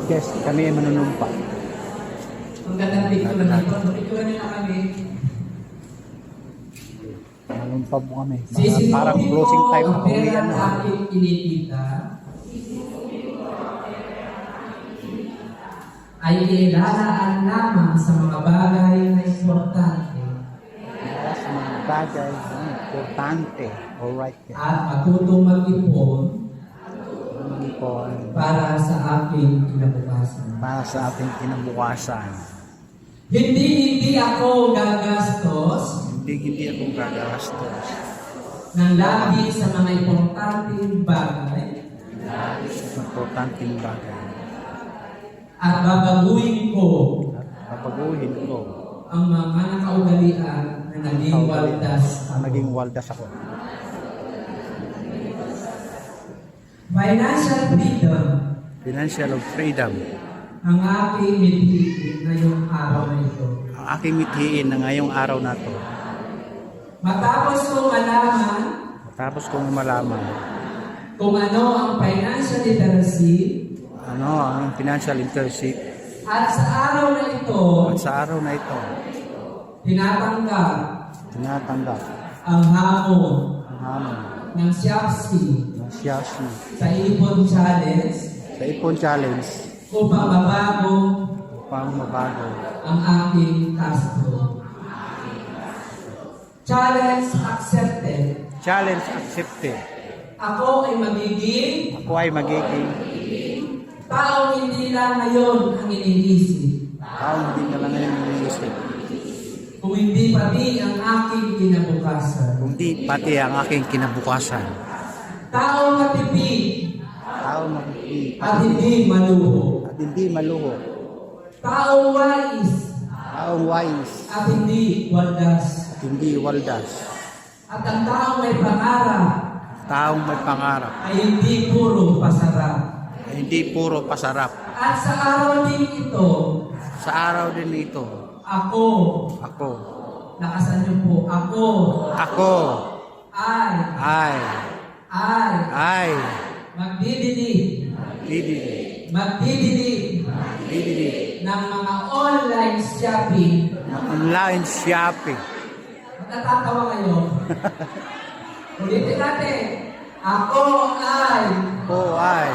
Yes, kami ay manunumpa. Ang gandang picture na dito. Picture nila kami. Manunumpa po kami. Parang Sisinuhin closing ko time ang na pera uwian ng na. aking kinikita ay ilalaan lamang sa mga bagay na importante Yes, mga bagay na importante. Alright. at matutong mag-ipon Hindi po para sa aking kinabukasan. para sa ating kinabukasan. Hindi ako gagastos Hindi ako gagastos. ng labi sa mga importanteng bagay Importanteng bagay. at babaguhin ko At papaguhin ko ang mga nakaugalian na naging waldas ang naging waldas ako. Financial freedom Financial freedom. ang aking mithiin ngayong araw na ito. Ang aking mithiin na ngayong araw na to. Matapos kong malaman Tapos kung malaman kung ano ang financial literacy ano ang financial literacy at sa araw na ito, at sa araw na ito, tinatanggap tinatanggap ang hamon ang hamon ng SIAPSI ng Siyashi sa Ipon Challenge sa Ipon Challenge upang mabago upang mabago ang aking Castro. Challenge accepted. challenge accepted. Ako ay magiging Ako ay magiging taong hindi lang ngayon ang iniisip, tao hindi ka lang ngayon iniisip, kung hindi pati ang aking kinabukasan. kundi pati ang aking kinabukasan. Taong matipid Tao magiging at hindi maluho. at hindi maluho. Taong wise Taong wise at hindi waldas. at hindi waldas. At ang taong may pangarap Taong may pangarap ay hindi puro pasarap. ay hindi puro pasarap. At sa araw din ito, Sa araw din ito, ako, ako nakasan niyo po, ako ay ay magdidinig didinig ng mga online shopping. ng online shopping. Matatawa kayo. Ulitin natin. Ako ay Ako ay